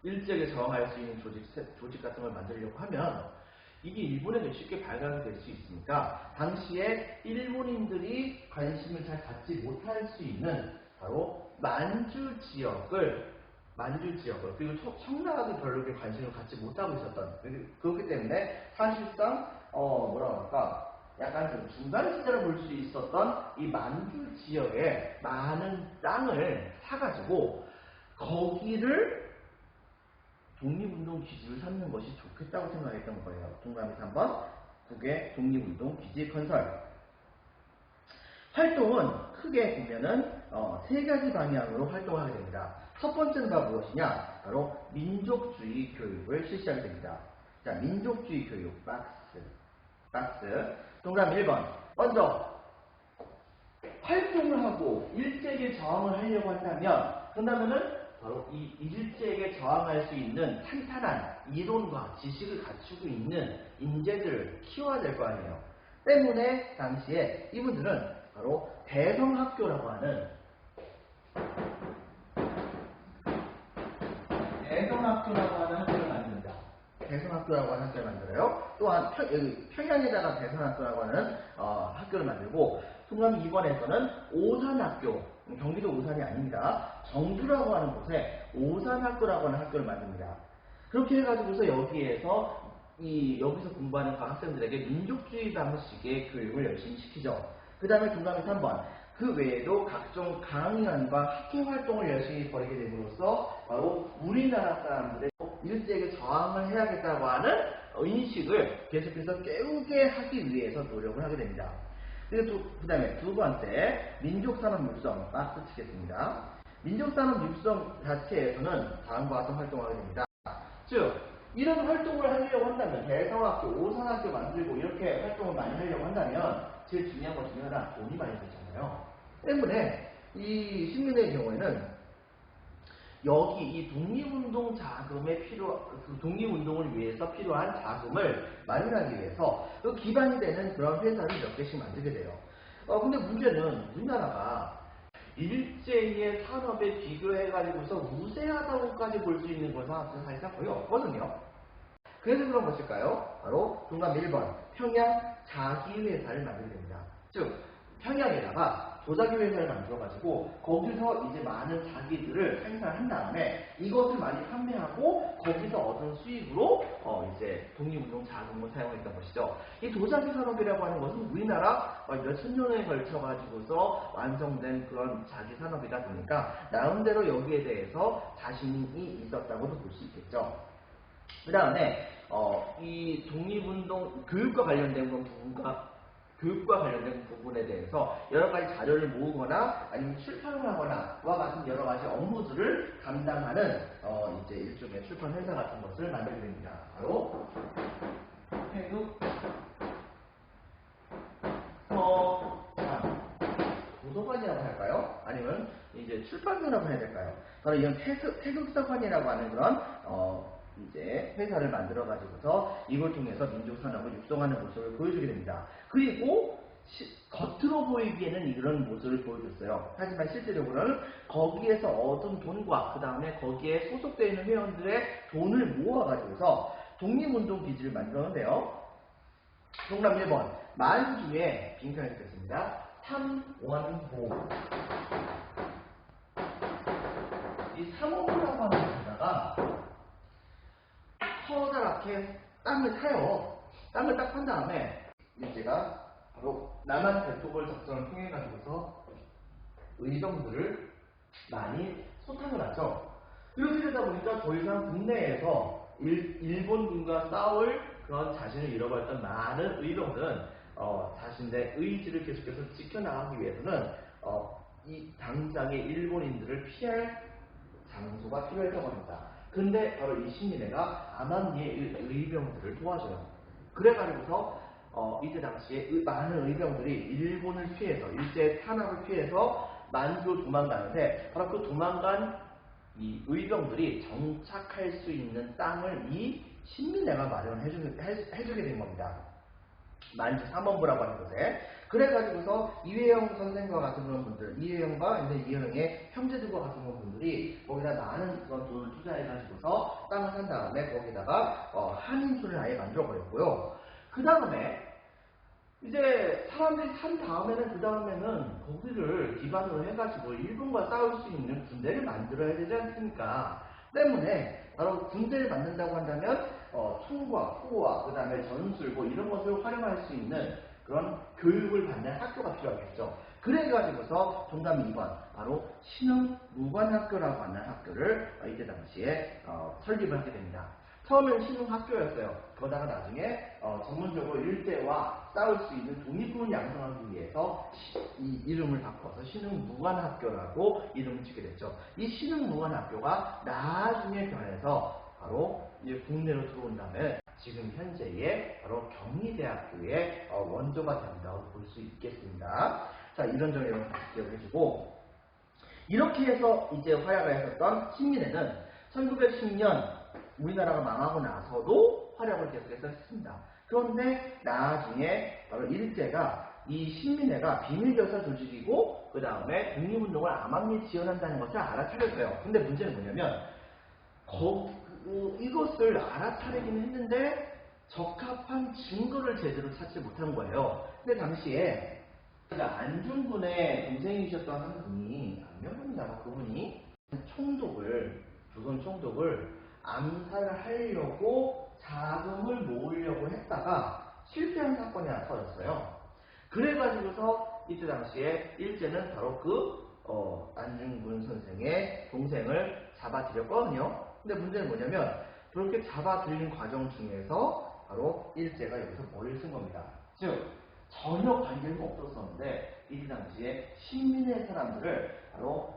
일제에게 저항할 수 있는 조직 같은 걸 만들려고 하면 이게 일본에게 쉽게 발각이 될 수 있으니까 당시에 일본인들이 관심을 잘 갖지 못할 수 있는 바로 만주 지역을 그리고 청나라도 별로 그렇게 관심을 갖지 못하고 있었던 그렇기 때문에 사실상 뭐라고 할까 약간 좀 중간 시대를 볼 수 있었던 이 만주 지역에 많은 땅을 사가지고 거기를 독립운동 기지를 삼는 것이 좋겠다고 생각했던 거예요. 동그라미 3번 국외 독립운동 기지 건설. 활동은 크게 보면은 세 가지 방향으로 활동을 하게 됩니다. 첫 번째는 바로 무엇이냐? 바로 민족주의 교육을 실시하게 됩니다. 자, 민족주의 교육 박스. 동그라미 1번. 먼저 활동을 하고 일제에게 저항을 하려고 한다면 그러면은 바로 이 일제에게 저항할 수 있는 탄탄한 이론과 지식을 갖추고 있는 인재들을 키워야 될 거 아니에요. 때문에 당시에 이분들은 바로 대성학교라고 하는 학교를 만듭니다. 대성학교라고 하는 학교를 만들어요. 또한 평양에다가 대성학교라고 하는 학교를 만들고 동그라미 2번에서는 오산학교, 경기도 오산이 아닙니다. 정주라고 하는 곳에 오산학교라고 하는 학교를 만듭니다. 그렇게 해가지고서 여기서 공부하는 각 학생들에게 민족주의 방식의 교육을 열심히 시키죠. 그 다음에 동그라미 3번. 그 외에도 각종 강연과 학회 활동을 열심히 벌이게 됨으로써 바로 우리나라 사람들의 일제에게 저항을 해야겠다고 하는 인식을 계속해서 깨우게 하기 위해서 노력을 하게 됩니다. 그리고 그 다음에 두 번째, 민족산업 육성 박스 치겠습니다. 민족산업 육성 자체에서는 다음과 같은 활동을 하게 됩니다. 즉, 이런 활동을 하려고 한다면 대성학교, 오산학교 만들고 이렇게 활동을 많이 하려고 한다면 제일 중요한 것 중에 하나 돈이 많이 들잖아요. 때문에 이 식민의 경우에는 여기 이 독립운동 자금에 독립운동을 위해서 필요한 자금을 마련하기 위해서 기반이 되는 그런 회사를 몇 개씩 만들게 돼요. 근데 문제는 우리나라가 일제의 산업에 비교해가지고서 우세하다고까지 볼 수 있는 것은 사실상 거의 없거든요. 그래서 그런 것일까요? 바로 동그라미 1번 평양 자기회사를 만들게 됩니다. 즉 평양에다가 도자기 회사를 만들어가지고 거기서 이제 많은 자기들을 생산한 다음에 이것을 많이 판매하고 거기서 얻은 수익으로 이제 독립운동 자금을 사용했던 것이죠. 이 도자기 산업이라고 하는 것은 우리나라 몇천 년에 걸쳐가지고서 완성된 그런 자기 산업이다 보니까 나름대로 여기에 대해서 자신이 있었다고도 볼 수 있겠죠. 그 다음에 이 독립운동 교육과 관련된 부분에 대해서 여러 가지 자료를 모으거나 아니면 출판을 하거나와 같은 여러 가지 업무들을 담당하는 이제 일종의 출판 회사 같은 것을 만들게 됩니다. 바로 태극 서장 도서관이라고 할까요? 아니면 이제 출판사라고 해야 될까요? 바로 이런 태극서관이라고 하는 그런 이제 회사를 만들어 가지고서 이걸 통해서 민족 산업을 육성하는 모습을 보여주게 됩니다. 그리고 겉으로 보이기에는 이런 모습을 보여줬어요. 하지만 실제적으로는 거기에서 얻은 돈과 그 다음에 거기에 소속되어 있는 회원들의 돈을 모아가지고서 독립운동 기지를 만들었는데요. 동그라미 1번 만주에 빈칸을 쓰겠습니다. 삼원호. 이 삼원호라고 하는 데다가 커다랗게 땅을 사요. 땅을 딱 판 다음에 일제가 바로 남한 대토벌 작전을 통해 가지고서 의정들을 많이 소탕을 하죠. 이렇게 되다 보니까 더 이상 국내에서 일본군과 싸울 그런 자신을 잃어버렸던 많은 의병들은 자신의 의지를 계속해서 지켜나가기 위해서는 이 당장의 일본인들을 피할 장소가 필요했던 겁니다. 근데 바로 이 신민회가 암암리의 의병들을 도와줘요. 그래가지고서 이때 당시에 많은 의병들이 일본을 피해서 일제 탄압을 피해서 만주로 도망가는데 바로 그 도망간 이 의병들이 정착할 수 있는 땅을 이 신민회가 마련해주게 된 겁니다. 만주 3원부라고 하는 곳에. 그래가지고서 이회영 선생과 같은 그런 분들, 이회영과 이제 이회영의 형제들과 같은 그런 분들이 거기다 많은 그런 돈을 투자해가지고서 땅을 산 다음에 거기다가 한인촌을 아예 만들어버렸고요. 그 다음에 이제 사람들이 산 다음에는 그 다음에는 거기를 기반으로 해가지고 일본과 싸울 수 있는 군대를 만들어야 되지 않습니까? 때문에 바로 군대를 만든다고 한다면 총과 후와 그 다음에 전술 뭐 이런 것을 활용할 수 있는 그런 교육을 받는 학교가 필요하겠죠. 그래가지고서 정답 2번 바로 신흥무관학교라고 하는 학교를 이때 당시에 설립을 하게 됩니다. 처음에는 신흥학교였어요. 그러다가 나중에 전문적으로 일제와 싸울 수 있는 독립군을 양성하기 위해서 이 이름을 바꿔서 신흥무관학교라고 이름을 짓게 됐죠. 이 신흥무관학교가 나중에 변해서 바로 국내로 들어온 다음에 지금 현재의 바로 경희대학교의 원조가 된다고 볼 수 있겠습니다. 자, 이런 점을 여러분 기억해주고, 이렇게 해서 이제 활약을 했었던 신민회는 1910년 우리나라가 망하고 나서도 활약을 계속해서 했습니다. 그런데 나중에 바로 일제가 이 신민회가 비밀교사 조직이고 그 다음에 독립운동을 암암리에 지원한다는 것을 알아차렸어요. 근데 문제는 뭐냐면 이것을 알아차리기는 했는데 적합한 증거를 제대로 찾지 못한 거예요. 근데 당시에 안중근의 동생이셨던 한 분이 안명분이라고 그분이 조선 총독을 암살을 하려고 자금을 모으려고 했다가 실패한 사건이 하나 터졌어요. 그래가지고서 이때 당시에 일제는 바로 안중근 선생의 동생을 잡아들였거든요. 근데 문제는 뭐냐면 그렇게 잡아들인 과정 중에서 바로 일제가 여기서 머리를 쓴 겁니다. 즉 전혀 관계는 없었었는데 이 당시에 신민의 사람들을 바로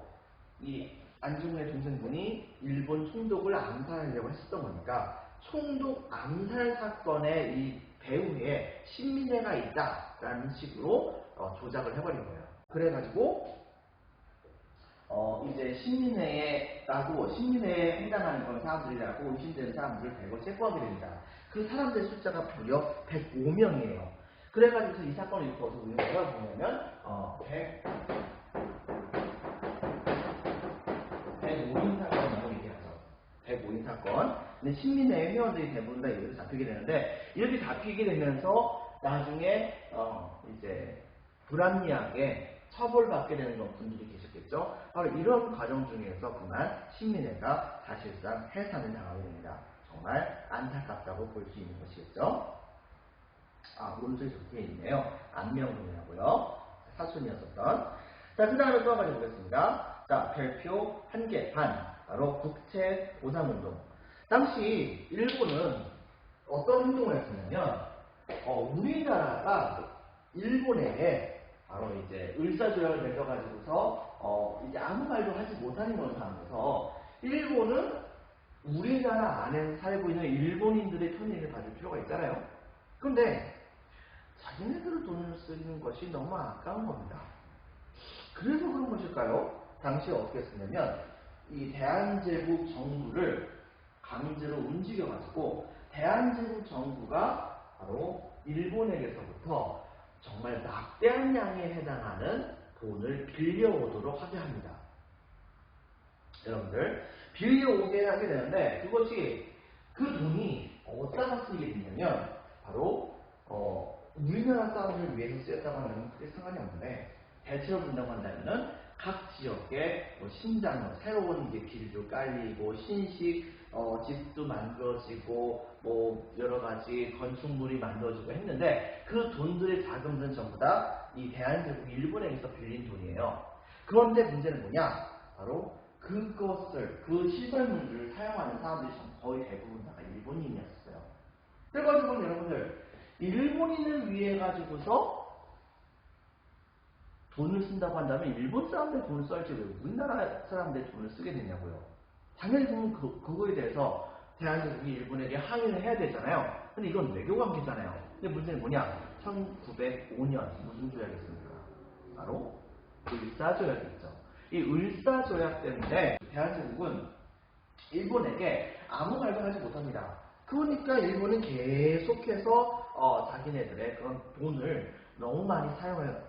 이 안중근의 동생분이 일본 총독을 암살하려고 했었던 거니까 총독 암살 사건의 이 배후에 신민회가 있다라는 식으로 조작을 해버린 거예요. 그래가지고 이제 신민회에 해당하는 그런 사람들이라고 의심되는 사람들을 대거 체포하게 됩니다. 그 사람들의 숫자가 무려 105명이에요. 그래가지고 이 사건을 일으켜서 우리가 뭐가 보냐면 105인 사건이라고 얘기하죠. 105인 사건. 근데 신민회 회원들이 대부분 다 여기서 잡히게 되는데 이렇게 잡히게 되면서 나중에 이제 불합리하게 처벌받게 되는 분들이 계셨겠죠. 바로 이런 과정 중에서 그만 신민회가 사실상 해산을 당하게 됩니다. 정말 안타깝다고 볼 수 있는 것이겠죠. 오른쪽에 적혀 있네요. 안명훈이라고요. 사촌이었었던. 자, 그 다음에 또 한 가지 보겠습니다. 자, 별표 1개 반. 바로 국채 보상운동. 당시 일본은 어떤 행동을 했었냐면, 우리나라가 일본에게 바로 이제 을사조약을 맺어가지고서 이제 아무 말도 하지 못하는 그런 상황에서 일본은 우리나라 안에서 살고 있는 일본인들의 편의를 받을 필요가 있잖아요. 그런데 자기네들 돈을 쓰는 것이 너무 아까운 겁니다. 그래서 그런 것일까요? 당시에 어떻게 했었냐면 이 대한제국 정부를 강제로 움직여가지고 대한제국 정부가 바로 일본에게서부터 정말 막대한 양에 해당하는 돈을 빌려오도록 하게 합니다. 여러분들 빌려오게 하게 되는데 그것이 그 돈이 어디다가 쓰이게 되냐면 바로 우리나라 싸움을 위해서 쓰였다고 하면 크게 상관이 없는데 대체로 본다고 한다면은 각 지역에 신장 새로운 이제 길도 깔리고 신식 집도 만들어지고 뭐 여러 가지 건축물이 만들어지고 했는데 그 돈들의 자금들은 전부 다 이 대한제국 일본에게서 빌린 돈이에요. 그런데 문제는 뭐냐? 바로 그 시설물들을 사용하는 사람들이 거의 대부분 다 일본인이었어요. 그래가지고 여러분들 일본인을 위해 가지고서 돈을 쓴다고 한다면 일본 사람들 돈을 써야지 왜 우리나라 사람들 돈을 쓰게 되냐고요. 당연히 보면 그거에 대해서 대한민국이 일본에게 항의를 해야 되잖아요. 근데 이건 외교 관계잖아요. 근데 문제는 뭐냐? 1905년 무슨 조약이었습니까? 바로 을사조약이죠. 이 을사조약 때문에 대한민국은 일본에게 아무 말도 하지 못합니다. 그러니까 일본은 계속해서 자기네들의 그런 돈을 너무 많이 사용해요.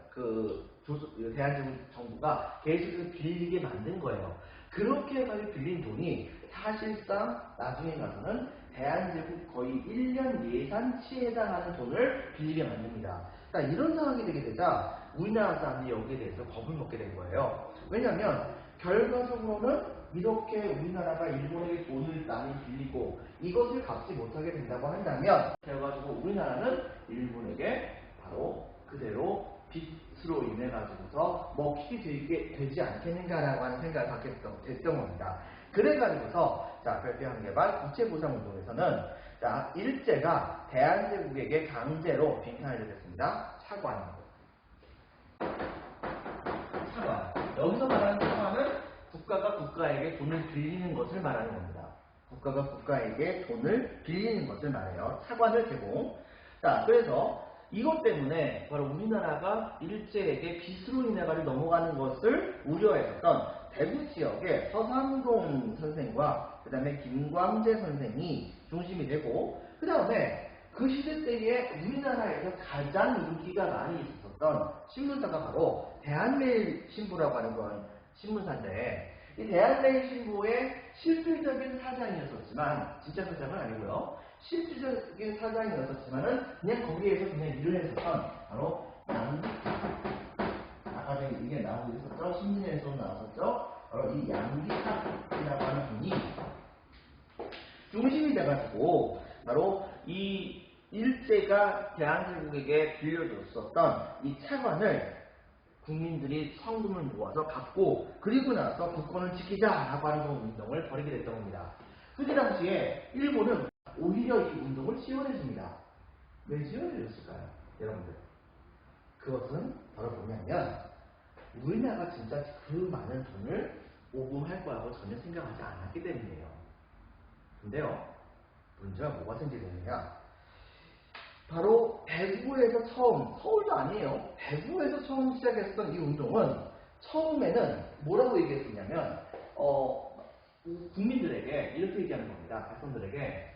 대한민국 정부가 계속해서 빌리게 만든 거예요. 그렇게 해가지고 빌린 돈이 사실상 나중에 가서는 대한제국 거의 1년 예산치에 해당하는 돈을 빌리게 만듭니다. 자, 이런 상황이 되게 되자 우리나라 사람들이 여기에 대해서 겁을 먹게 된 거예요. 왜냐하면 결과적으로는 이렇게 우리나라가 일본에게 돈을 많이 빌리고 이것을 갚지 못하게 된다고 한다면 결과적으로 우리나라는 일본에게 바로 그대로 빚으로 인해 가지고서 먹히게 되지 않겠는가라고 하는 생각을 갖게 됐던 겁니다. 그래가지고서 자, 별표한개발 국제보상운동에서는 자, 일제가 대한제국에게 강제로 빈칸을 됐습니다. 차관. 여기서 말하는 차관은 국가가 국가에게 돈을 빌리는 것을 말하는 겁니다. 국가가 국가에게 돈을 빌리는 것을 말해요. 차관을 제공. 자, 그래서 이것 때문에 바로 우리나라가 일제에게 빚으로 인해 가지고 넘어가는 것을 우려했었던 대구 지역의 서상동 선생과 그 다음에 김광재 선생이 중심이 되고 그 다음에 그 시대 때에 우리나라에서 가장 인기가 많이 있었던 신문사가 바로 대한매일신보라고 하는 건 신문사인데 이 대한매일신보의 실질적인 사장이었었지만 진짜 사장은 아니고요. 실질적인 사장이었었지만은 그냥 거기에서 그냥 일을 했었던 바로 아까 전에 이게 나오고 있었죠. 신문에서 나왔었죠. 바로 이 양기탁이라고 하는 분이 중심이 돼가지고 바로 이 일제가 대한제국에게 빌려줬었던 이 차관을 국민들이 성금을 모아서 갚고 그리고 나서 국권을 지키자라고 하는 운동을 벌이게 됐던 겁니다. 그때 당시에 일본은 오히려 이 운동을 지원해줍니다. 왜 지원해줬을까요? 여러분들 그것은 바로 뭐냐면 우리나라가 진짜 그 많은 돈을 모금할 거라고 전혀 생각하지 않았기 때문이에요. 근데요 문제가 뭐가 생기느냐 바로 대구에서 처음, 서울도 아니에요. 대구에서 처음 시작했던 이 운동은 처음에는 뭐라고 얘기했었냐면 국민들에게 이렇게 얘기하는 겁니다. 백성들에게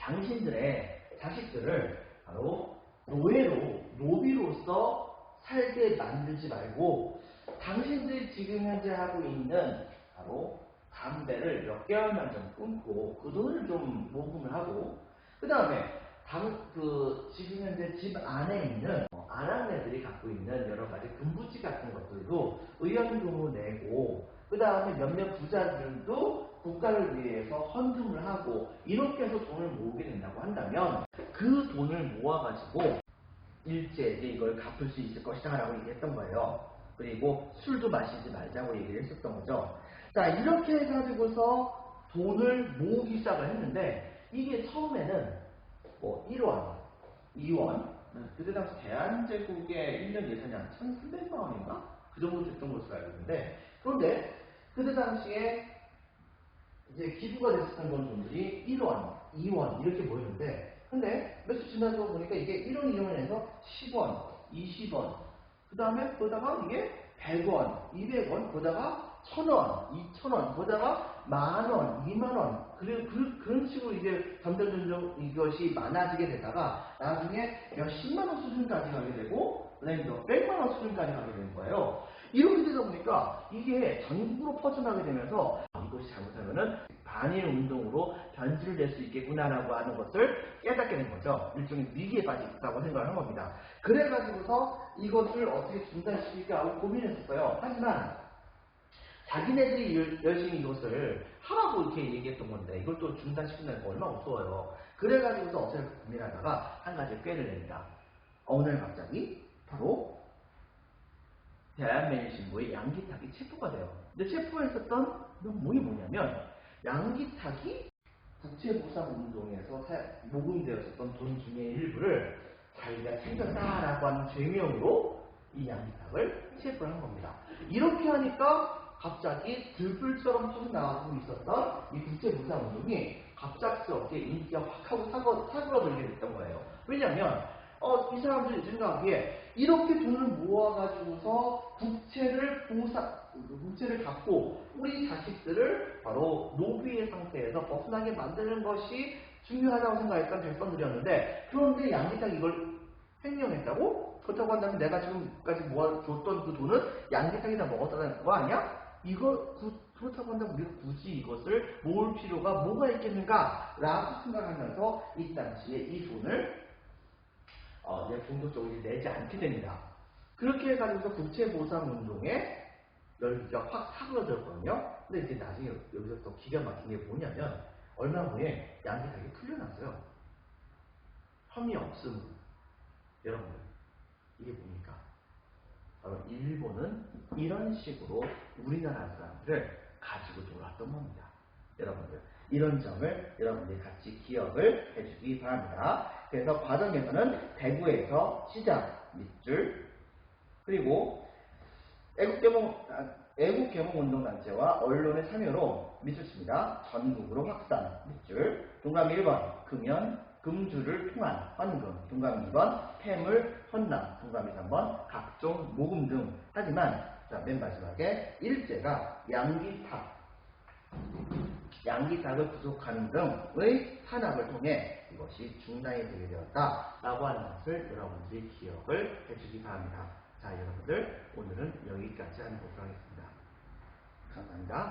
당신들의 자식들을 바로 노비로서 살게 만들지 말고 당신들이 지금 현재 하고 있는 바로 담배를 몇 개월만 좀 끊고 그 돈을 좀 모금을 하고 그 다음에 지금 현재 집 안에 있는 아낙네들이 갖고 있는 여러 가지 금부지 같은 것들도 의연금을 내고 그 다음에 몇몇 부자들도 국가를 위해서 헌금을 하고 이렇게 해서 돈을 모으게 된다고 한다면 그 돈을 모아가지고 일제에게 이걸 갚을 수 있을 것이다 라고 얘기했던 거예요. 그리고 술도 마시지 말자고 얘기를 했었던 거죠. 자, 이렇게 해가지고서 돈을 모으기 시작을 했는데 이게 처음에는 1원, 2원, 그때 당시 대한제국의 1년 예산이 한 1,300만 원인가? 그 정도 됐던 것으로 알고 있는데 그런데 그때 당시에 이제 기부가 됐었던 건 돈들이 1원, 2원 이렇게 모였는데 근데 몇 주 지나서 보니까 이게 1원, 2원에서 10원, 20원 그 다음에 거기다가 이게 100원, 200원 거기다가 1,000원, 2,000원 거기다가 만원, 2만원 그런 식으로 이제 점점 이것이 많아지게 되다가 나중에 몇십만원 수준까지 가게 되고 그다음에 몇백만원 수준까지 가게 되는 거예요. 이렇게 되다 보니까 이게 전국으로 퍼져나가게 되면서 이것이 잘못하면은 반일 운동으로 변질될 수 있겠구나라고 하는 것을 깨닫게 된 거죠. 일종의 위기에 빠졌다고 생각을 한 겁니다. 그래가지고서 이것을 어떻게 중단시킬까 하고 고민했었어요. 하지만 자기네들이 열심히 이것을 하라고 이렇게 얘기했던 건데 이걸 또 중단시킨다는 거 얼마나 무서워요. 그래가지고서 어떻게 고민하다가 한 가지 꾀를 냅니다. 어느 날 갑자기 바로 대한매일신보의 양기탁이 체포가 돼요. 근데 체포했었던 내용이 뭐냐면 양기탁이 국제보상운동에서 모금되었었던 돈 중에 일부를 자기가 챙겼다라고 하는 죄명으로 이 양기탁을 체포를 한 겁니다. 이렇게 하니까 갑자기 들불처럼 터져나가고 있었던 이 국제보상운동이 갑작스럽게 인기가 확 하고 사그라들게 됐던 거예요. 왜냐하면 이 사람들이 생각하기에 이렇게 돈을 모아가지고서 국채를 갚고 우리 자식들을 바로 노비의 상태에서 벗어나게 만드는 것이 중요하다고 생각했던 백성들이었는데 그런데 양기탁이 이걸 횡령했다고? 그렇다고 한다면 내가 지금까지 모아줬던 그 돈은 양기탁이 다 먹었다는 거 아니야? 그렇다고 한다면 우리가 굳이 이것을 모을 필요가 뭐가 있겠는가? 라고 생각하면서 이 당시에 이 돈을 공적적으로 내지 않게 됩니다. 그렇게 해가지고서 국채보상운동에 열기가 확 사그러졌거든요. 근데 이제 나중에 여기서 또 기가 막힌 게 뭐냐면 얼마 후에 양기탁이 풀려났어요. 혐의 없음. 여러분들 이게 뭡니까? 바로 일본은 이런 식으로 우리나라 사람들을 가지고 놀았던 겁니다. 여러분들 이런 점을 여러분들이 같이 기억을 해주기 바랍니다. 그래서 과정에서는 대구에서 시작 밑줄 그리고 애국개몽운동단체와 언론의 참여로 밑줄 칩니다. 전국으로 확산 밑줄 동감 1번 금주를 통한 헌금 동감 2번 폐물 헌납 동감 3번 각종 모금 등 하지만 맨 마지막에 일제가 양기탁을 구속하는 등의 탄압을 통해 이것이 중단이 되게 되었다라고 하는 것을 여러분들이 기억을 해주기 바랍니다. 자, 여러분들 오늘은 여기까지 하는 것으로 하겠습니다. 감사합니다.